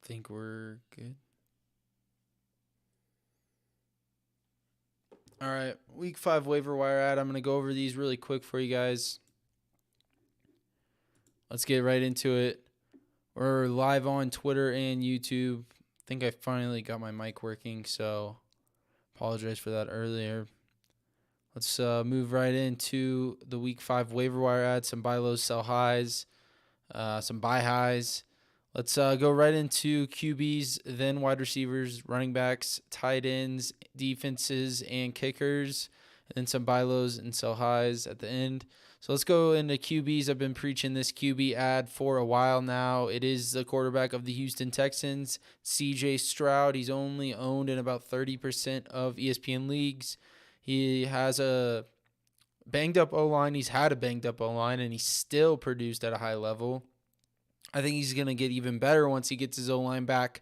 think we're good. All right, week 5 waiver wire ad. I'm going to go over these really quick for you guys. Let's get right into it. We're live on Twitter and YouTube. I think I finally got my mic working, so apologize for that earlier. Let's move right into the week 5 waiver wire ad. Some buy lows, sell highs, some buy highs. Let's go right into QBs, then wide receivers, running backs, tight ends, defenses, and kickers, and then some buy lows and sell highs at the end. So let's go into QBs. I've been preaching this QB ad for a while now. It is the quarterback of the Houston Texans, CJ Stroud. He's only owned in about 30% of ESPN leagues. He has a banged up O-line. He's had a banged up O-line, and he still produced at a high level. I think he's going to get even better once he gets his O-line back.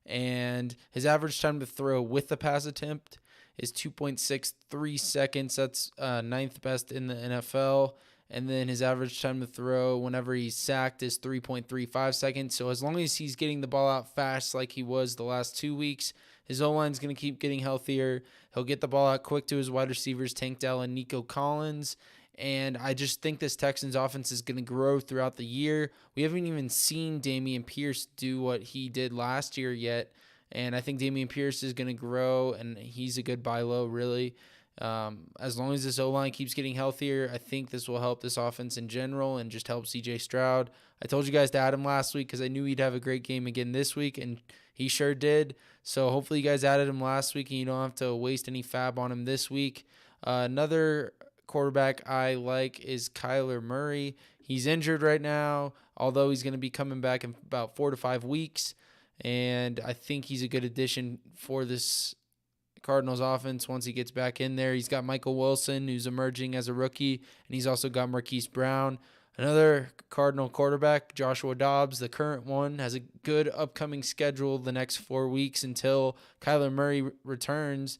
And his average time to throw with the pass attempt is 2.63 seconds. That's ninth best in the NFL. And then his average time to throw whenever he's sacked is 3.35 seconds. So as long as he's getting the ball out fast like he was the last 2 weeks, his O-line's going to keep getting healthier. He'll get the ball out quick to his wide receivers, Tank Dell and Nico Collins. And I just think this Texans offense is going to grow throughout the year. We haven't even seen Dameon Pierce do what he did last year yet. And I think Dameon Pierce is going to grow, and he's a good buy low, really. As long as this O-line keeps getting healthier, I think this will help this offense in general and just help CJ Stroud. I told you guys to add him last week because I knew he'd have a great game again this week, and he sure did. So hopefully you guys added him last week and you don't have to waste any fab on him this week. Another quarterback I like is Kyler Murray. He's injured right now, although he's going to be coming back in about 4 to 5 weeks. And I think he's a good addition for this Cardinals offense once he gets back in there. He's got Michael Wilson, who's emerging as a rookie, and he's also got Marquise Brown. Another Cardinal quarterback, Joshua Dobbs, the current one, has a good upcoming schedule the next 4 weeks until Kyler Murray returns.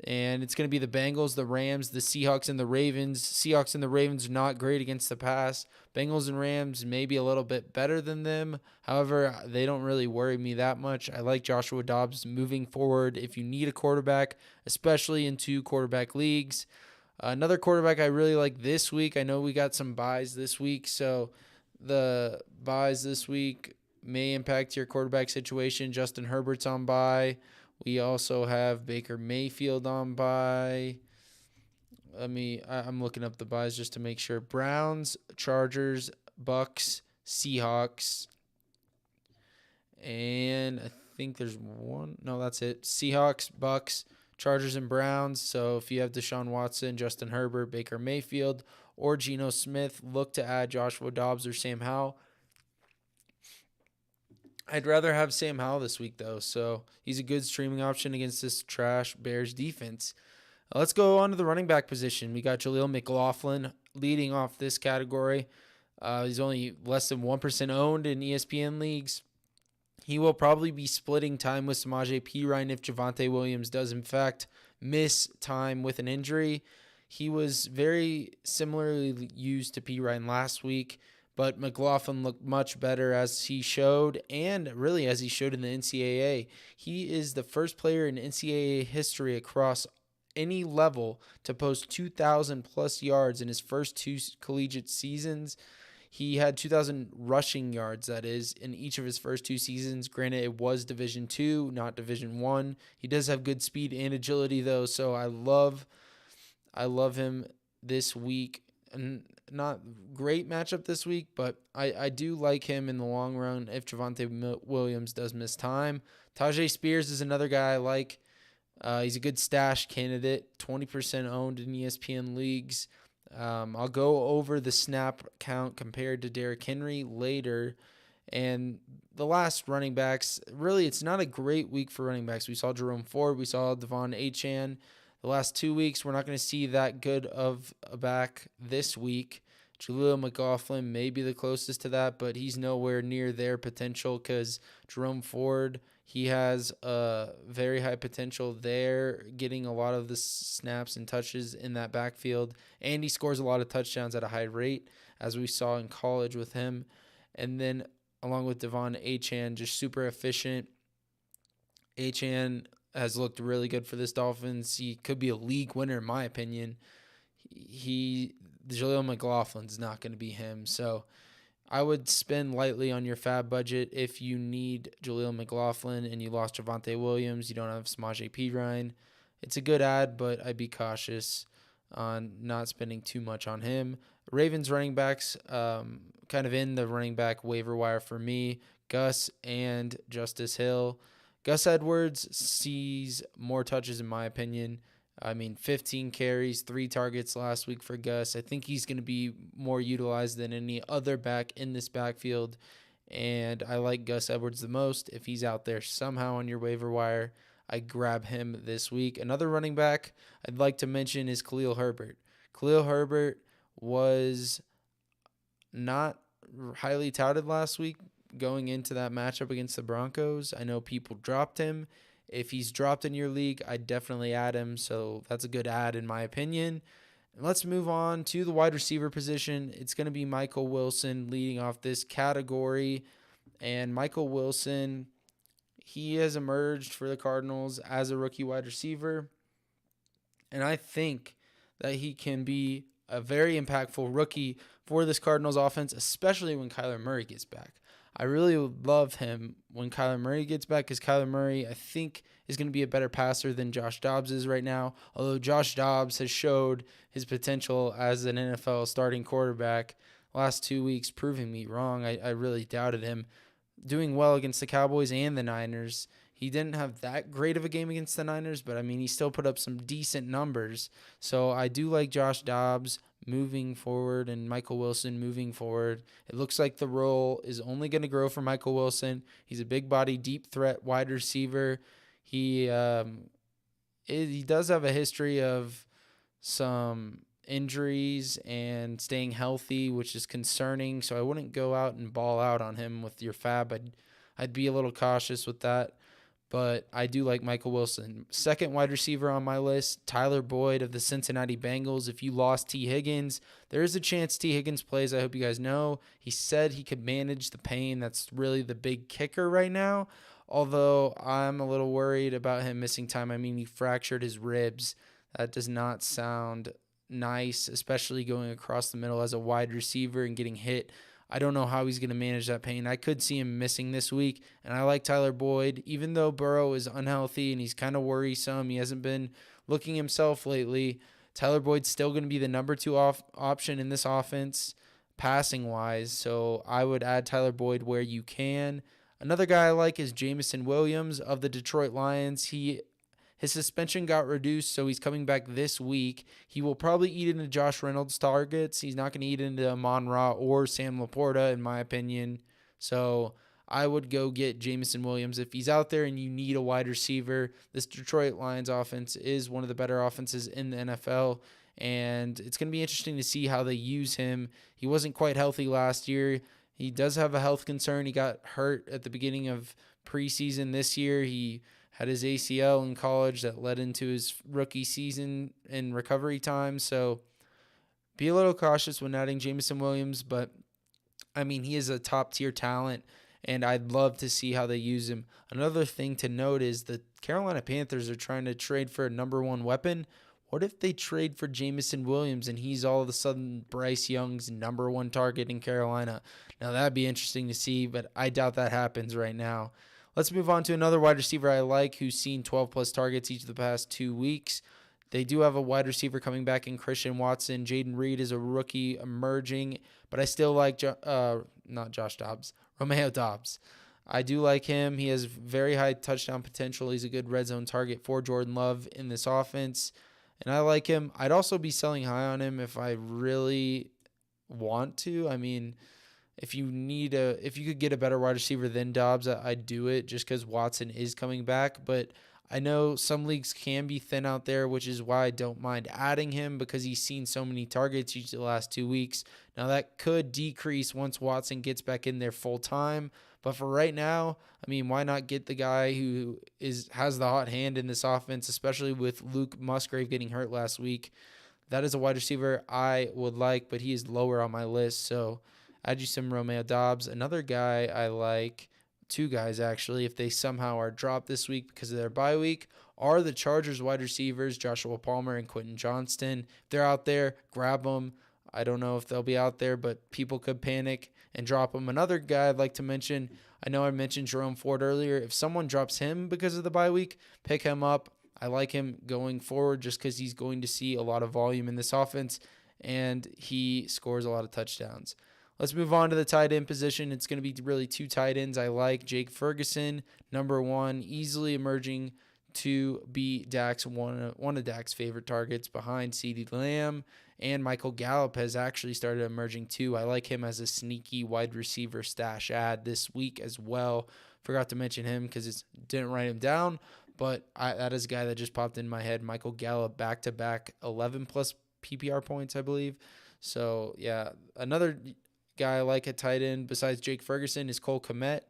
And it's going to be the Bengals, the Rams, the Seahawks, and the Ravens. Seahawks and the Ravens are not great against the pass. Bengals and Rams may be a little bit better than them. However, they don't really worry me that much. I like Joshua Dobbs moving forward if you need a quarterback, especially in 2 quarterback leagues. Another quarterback I really like this week, I know we got some buys this week, so the buys this week may impact your quarterback situation. Justin Herbert's on bye. We also have Baker Mayfield on bye. I'm looking up the buys just to make sure. Browns, Chargers, Bucks, Seahawks, and I think there's one. No, that's it. Seahawks, Bucks, Chargers, and Browns. So if you have Deshaun Watson, Justin Herbert, Baker Mayfield, or Geno Smith, look to add Joshua Dobbs or Sam Howell. I'd rather have Sam Howell this week, though, so he's a good streaming option against this trash Bears defense. Let's go on to the running back position. We got Jaleel McLaughlin leading off this category. He's only less than 1% owned in ESPN leagues. He will probably be splitting time with Samaje Perine if Javonte Williams does, in fact, miss time with an injury. He was very similarly used to Perine last week, but McLaughlin looked much better as he showed, and really as he showed in the NCAA. He is the first player in NCAA history across any level to post 2,000 plus yards in his first 2 collegiate seasons. He had 2,000 rushing yards, that is, in each of his first 2 seasons. Granted, it was Division II, not Division I. He does have good speed and agility, though, so I love him this week. And not great matchup this week, but I do like him in the long run if Javonte Williams does miss time. Tajay Spears is another guy I like. He's a good stash candidate, 20% owned in ESPN leagues. I'll go over the snap count compared to Derrick Henry later. And the last running backs, really, it's not a great week for running backs. We saw Jerome Ford. We saw Devon Achane. The last 2 weeks, we're not going to see that good of a back this week. Jaleel McLaughlin may be the closest to that, but he's nowhere near their potential because Jerome Ford, he has a very high potential there, getting a lot of the snaps and touches in that backfield, and he scores a lot of touchdowns at a high rate, as we saw in college with him. And then along with Devon Achane, just super efficient. Achane has looked really good for this Dolphins. He could be a league winner, in my opinion. Jaleel McLaughlin's not going to be him. So I would spend lightly on your fab budget if you need Jaleel McLaughlin and you lost Javonte Williams. You don't have Samaje Perine. It's a good ad, but I'd be cautious on not spending too much on him. Ravens running backs, kind of in the running back waiver wire for me, Gus and Justice Hill. Gus Edwards sees more touches in my opinion. 15 carries, 3 targets last week for Gus. I think he's going to be more utilized than any other back in this backfield, and I like Gus Edwards the most. If he's out there somehow on your waiver wire, I grab him this week. Another running back I'd like to mention is Khalil Herbert. Khalil Herbert was not highly touted last week going into that matchup against the Broncos. I know people dropped him. If he's dropped in your league, I'd definitely add him. So that's a good add in my opinion. And let's move on to the wide receiver position. It's going to be Michael Wilson leading off this category. And Michael Wilson, he has emerged for the Cardinals as a rookie wide receiver. And I think that he can be a very impactful rookie for this Cardinals offense, especially when Kyler Murray gets back. I really would love him when Kyler Murray gets back because Kyler Murray, I think, is going to be a better passer than Josh Dobbs is right now. Although Josh Dobbs has showed his potential as an NFL starting quarterback last 2 weeks, proving me wrong. I really doubted him. Doing well against the Cowboys and the Niners. He didn't have that great of a game against the Niners, but, he still put up some decent numbers. So I do like Josh Dobbs moving forward and Michael Wilson moving forward. It looks like the role is only going to grow for Michael Wilson. He's a big body, deep threat wide receiver. He does have a history of some injuries and staying healthy, which is concerning. So I wouldn't go out and ball out on him with your fab. I'd be a little cautious with that. But I do like Michael Wilson. Second wide receiver on my list, Tyler Boyd of the Cincinnati Bengals. If you lost T. Higgins, there is a chance T. Higgins plays. I hope you guys know. He said he could manage the pain. That's really the big kicker right now. Although I'm a little worried about him missing time. He fractured his ribs. That does not sound nice, especially going across the middle as a wide receiver and getting hit. I don't know how he's going to manage that pain. I could see him missing this week, and I like Tyler Boyd. Even though Burrow is unhealthy and he's kind of worrisome, he hasn't been looking himself lately, Tyler Boyd's still going to be the number 2 option in this offense passing-wise, so I would add Tyler Boyd where you can. Another guy I like is Jameson Williams of the Detroit Lions. His suspension got reduced, so he's coming back this week. He will probably eat into Josh Reynolds' targets. He's not going to eat into Amon-Ra or Sam Laporta, in my opinion. So I would go get Jameson Williams. If he's out there and you need a wide receiver, this Detroit Lions offense is one of the better offenses in the NFL, and it's going to be interesting to see how they use him. He wasn't quite healthy last year. He does have a health concern. He got hurt at the beginning of preseason this year. He had his ACL in college that led into his rookie season in recovery time. So be a little cautious when adding Jameson Williams, but he is a top tier talent and I'd love to see how they use him. Another thing to note is the Carolina Panthers are trying to trade for a number 1 weapon. What if they trade for Jameson Williams and he's all of a sudden Bryce Young's number 1 target in Carolina? Now that'd be interesting to see, but I doubt that happens right now. Let's move on to another wide receiver I like who's seen 12-plus targets each of the past 2 weeks. They do have a wide receiver coming back in Christian Watson. Jaden Reed is a rookie emerging, but I still like not Josh Dobbs, Romeo Dobbs. I do like him. He has very high touchdown potential. He's a good red zone target for Jordan Love in this offense, and I like him. I'd also be selling high on him if I really want to. If you could get a better wide receiver than Dobbs, I'd do it just because Watson is coming back. But I know some leagues can be thin out there, which is why I don't mind adding him because he's seen so many targets each of the last 2 weeks. Now that could decrease once Watson gets back in there full time. But for right now, why not get the guy who has the hot hand in this offense, especially with Luke Musgrave getting hurt last week. That is a wide receiver I would like, but he is lower on my list. So add you some Romeo Dobbs. Another guy I like, two guys actually, if they somehow are dropped this week because of their bye week, are the Chargers wide receivers, Joshua Palmer and Quentin Johnston. If they're out there, grab them. I don't know if they'll be out there, but people could panic and drop them. Another guy I'd like to mention, I know I mentioned Jerome Ford earlier. If someone drops him because of the bye week, pick him up. I like him going forward just because he's going to see a lot of volume in this offense, and he scores a lot of touchdowns. Let's move on to the tight end position. It's going to be really two tight ends I like. Jake Ferguson, number one, easily emerging to be one of Dak's favorite targets behind CeeDee Lamb, and Michael Gallup has actually started emerging too. I like him as a sneaky wide receiver stash add this week as well. Forgot to mention him because it didn't write him down, but that is a guy that just popped in my head. Michael Gallup, back-to-back 11-plus PPR points, I believe. So, yeah, another guy I like at tight end besides Jake Ferguson is Cole Kmet.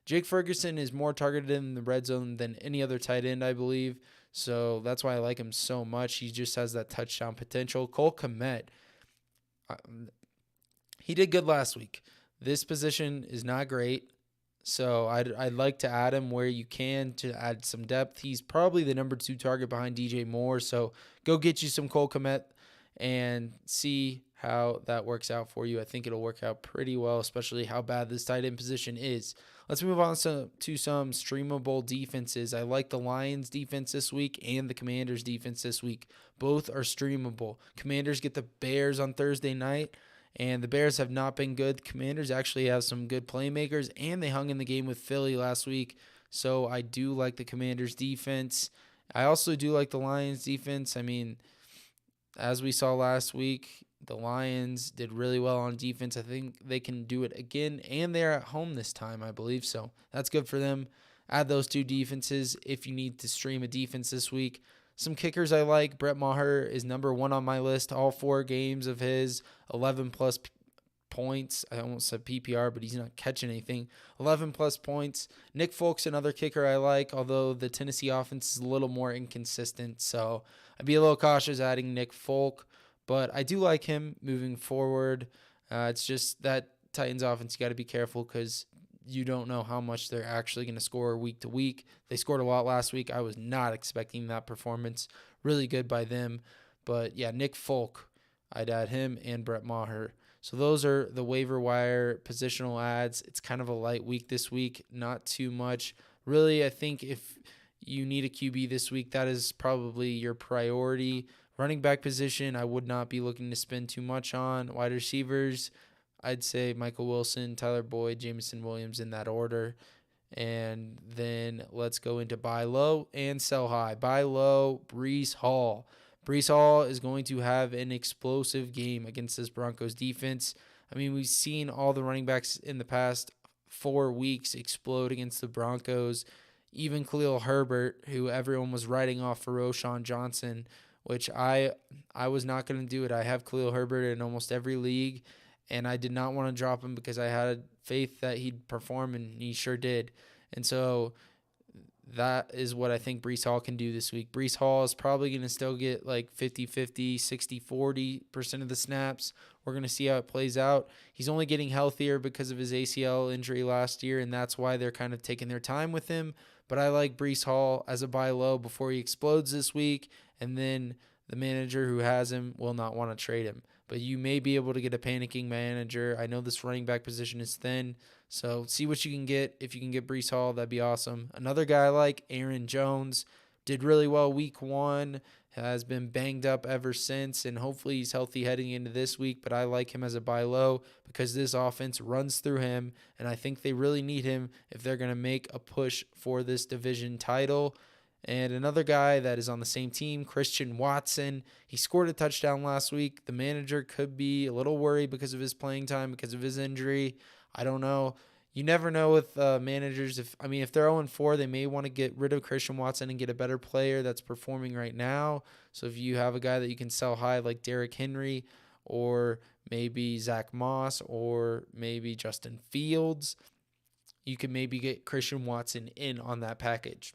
Jake Ferguson is more targeted in the red zone than any other tight end, I believe. So that's why I like him so much. He just has that touchdown potential. Cole Kmet, he did good last week. This position is not great. So I'd like to add him where you can to add some depth. He's probably the number 2 target behind DJ Moore. So go get you some Cole Kmet and see how that works out for you. I think it'll work out pretty well, especially how bad this tight end position is. Let's move on to some streamable defenses. I like the Lions defense this week and the Commanders defense this week. Both are streamable. Commanders get the Bears on Thursday night, and the Bears have not been good. The Commanders actually have some good playmakers, and they hung in the game with Philly last week. So I do like the Commanders defense. I also do like the Lions defense. I mean, as we saw last week, the Lions did really well on defense. I think they can do it again, and they're at home this time, I believe. So that's good for them. Add those two defenses if you need to stream a defense this week. Some kickers I like. Brett Maher is number 1 on my list. All 4 games of his, 11-plus points. I almost said PPR, but he's not catching anything. 11-plus points. Nick Folk's another kicker I like, although the Tennessee offense is a little more inconsistent. So I'd be a little cautious adding Nick Folk, but I do like him moving forward. It's just that Titans offense, you got to be careful because you don't know how much they're actually going to score week to week. They scored a lot last week. I was not expecting that performance. Really good by them. But, yeah, Nick Folk, I'd add him and Brett Maher. So those are the waiver wire positional ads. It's kind of a light week this week, not too much. Really, I think if you need a QB this week, that is probably your priority. Running back position, I would not be looking to spend too much on. Wide receivers, I'd say Michael Wilson, Tyler Boyd, Jameson Williams in that order. And then let's go into buy low and sell high. Buy low, Breece Hall. Breece Hall is going to have an explosive game against this Broncos defense. I mean, we've seen all the running backs in the past 4 weeks explode against the Broncos. Even Khalil Herbert, who everyone was writing off for Roschon Johnson, which I was not going to do it. I have Khalil Herbert in almost every league, and I did not want to drop him because I had faith that he'd perform, and he sure did. And so that is what I think Breece Hall can do this week. Breece Hall is probably going to still get like 50-50, 60-40% of the snaps. We're going to see how it plays out. He's only getting healthier because of his ACL injury last year, and that's why they're kind of taking their time with him. But I like Breece Hall as a buy low before he explodes this week, and then the manager who has him will not want to trade him. But you may be able to get a panicking manager. I know this running back position is thin, so see what you can get. If you can get Breece Hall, that'd be awesome. Another guy I like, Aaron Jones, did really well week 1, has been banged up ever since, and hopefully he's healthy heading into this week, but I like him as a buy low because this offense runs through him, and I think they really need him if they're going to make a push for this division title. And another guy that is on the same team, Christian Watson, he scored a touchdown last week. The manager could be a little worried because of his playing time, because of his injury. I don't know. You never know with managers. If they're 0-4, they may want to get rid of Christian Watson and get a better player that's performing right now. So if you have a guy that you can sell high like Derrick Henry or maybe Zach Moss or maybe Justin Fields, you can maybe get Christian Watson in on that package.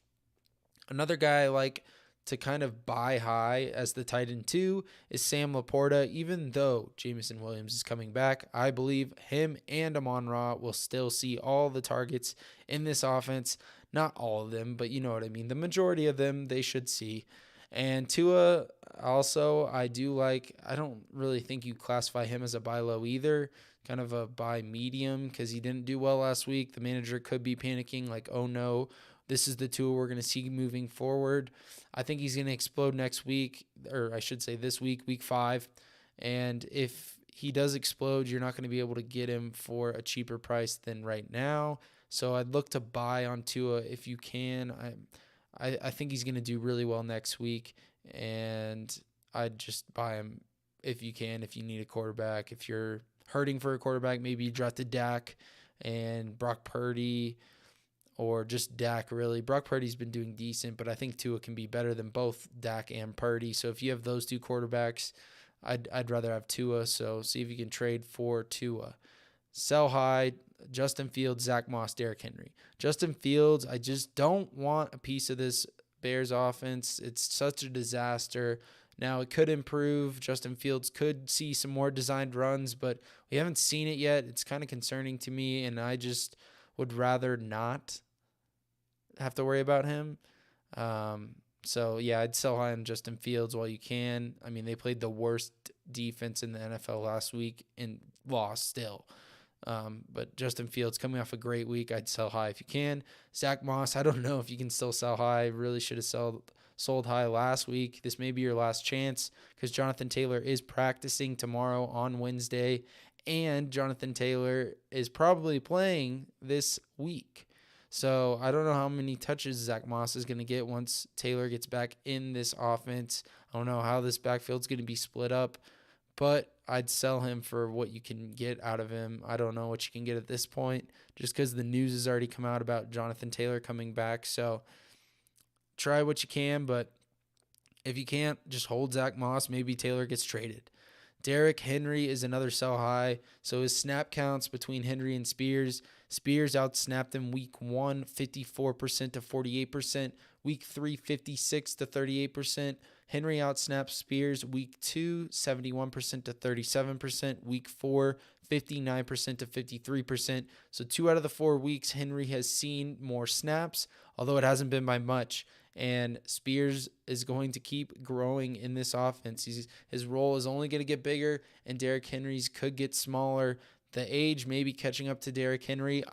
Another guy I like to kind of buy high as the tight end 2 is Sam Laporta. Even though Jameson Williams is coming back, I believe him and Amon-Ra will still see all the targets in this offense. Not all of them, but you know what I mean. The majority of them they should see. And Tua also, I don't really think you classify him as a buy low either. Kind of a buy medium because he didn't do well last week. The manager could be panicking like, oh no, this is the Tua we're going to see moving forward. I think he's going to explode next week, or I should say this week, week 5. And if he does explode, you're not going to be able to get him for a cheaper price than right now. So I'd look to buy on Tua if you can. I think he's going to do really well next week, and I'd just buy him if you can, if you need a quarterback. If you're hurting for a quarterback, maybe you drafted Dak and Brock Purdy, or just Dak, really. Brock Purdy's been doing decent, but I think Tua can be better than both Dak and Purdy. So if you have those two quarterbacks, I'd rather have Tua. So see if you can trade for Tua. Sell high, Justin Fields, Zach Moss, Derrick Henry. Justin Fields, I just don't want a piece of this Bears offense. It's such a disaster. Now, it could improve. Justin Fields could see some more designed runs, but we haven't seen it yet. It's kind of concerning to me, and I just would rather not have to worry about him. So, yeah, I'd sell high on Justin Fields while you can. I mean, they played the worst defense in the NFL last week and lost still. But Justin Fields coming off a great week, I'd sell high if you can. Zach Moss, I don't know if you can still sell high. Really should have sold high last week. This may be your last chance because Jonathan Taylor is practicing tomorrow on Wednesday, and Jonathan Taylor is probably playing this week. So I don't know how many touches Zach Moss is going to get once Taylor gets back in this offense. I don't know how this backfield's going to be split up, but I'd sell him for what you can get out of him. I don't know what you can get at this point just because the news has already come out about Jonathan Taylor coming back. So try what you can, but if you can't, just hold Zach Moss. Maybe Taylor gets traded. Derrick Henry is another sell high. So his snap counts between Henry and Spears. Spears outsnapped him week 1, 54% to 48%. Week 3, 56 to 38%. Henry outsnapped Spears week 2, 71% to 37%. Week 4, 59% to 53%. So 2 out of the 4 weeks, Henry has seen more snaps, although it hasn't been by much. And Spears is going to keep growing in this offense. His role is only going to get bigger, and Derrick Henry's could get smaller. The age may be catching up to Derrick Henry.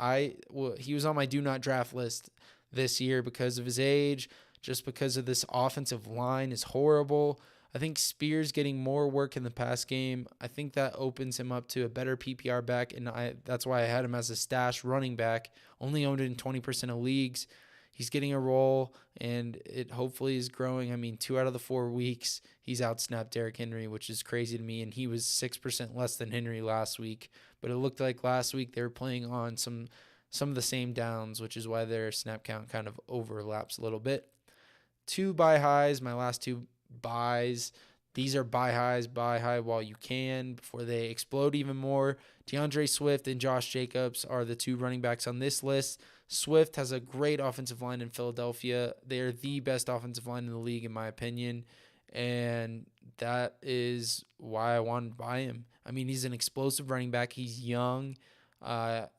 He was on my do not draft list this year because of his age, just because of this offensive line is horrible. I think Spears getting more work in the pass game, I think that opens him up to a better PPR back, and that's why I had him as a stash running back. Only owned it in 20% of leagues. He's getting a role, and it hopefully is growing. I mean, 2 out of the 4 weeks, he's outsnapped Derrick Henry, which is crazy to me, and he was 6% less than Henry last week. But it looked like last week they were playing on some of the same downs, which is why their snap count kind of overlaps a little bit. 2 buy highs, my last 2 buys. These are buy high while you can before they explode even more. DeAndre Swift and Josh Jacobs are the 2 running backs on this list. Swift has a great offensive line in Philadelphia. They're the best offensive line in the league, in my opinion, and that is why I wanted to buy him. I mean, he's an explosive running back. He's young.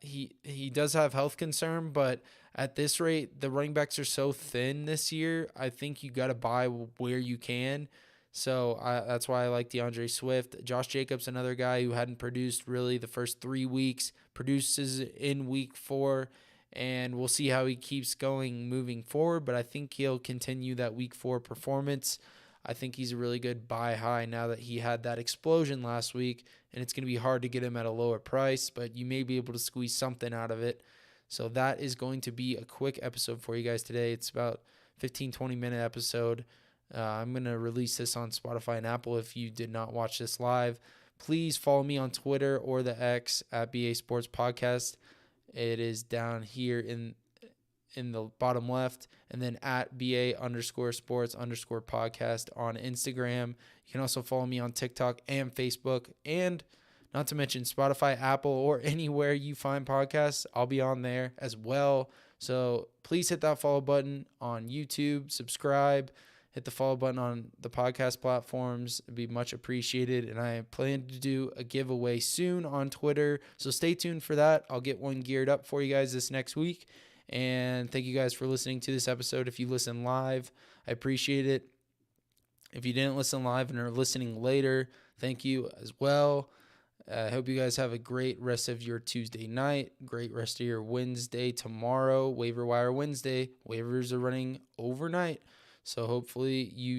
He does have health concern, but at this rate, the running backs are so thin this year. I think you got to buy where you can. So that's why I like DeAndre Swift. Josh Jacobs, another guy who hadn't produced really the first 3 weeks, produces in week 4, and we'll see how he keeps going moving forward. But I think he'll continue that week 4 performance. I think he's a really good buy high now that he had that explosion last week, and it's going to be hard to get him at a lower price, but you may be able to squeeze something out of it. So that is going to be a quick episode for you guys today. It's about 15-20 minute episode. I'm going to release this on Spotify and Apple if you did not watch this live. Please follow me on Twitter or the X at BA Sports Podcast. It is down here in the bottom left, and then at BA_sports_podcast on Instagram. You can also follow me on TikTok and Facebook, and not to mention Spotify, Apple, or anywhere you find podcasts. I'll be on there as well. So please hit that follow button on YouTube, subscribe, hit the follow button on the podcast platforms. It'd be much appreciated. And I plan to do a giveaway soon on Twitter, so stay tuned for that. I'll get one geared up for you guys this next week. And thank you guys for listening to this episode. If you listen live, I appreciate it. If you didn't listen live and are listening later, thank you as well. I hope you guys have a great rest of your Tuesday night, great rest of your Wednesday tomorrow, Waiver Wire Wednesday. Waivers are running overnight, so hopefully you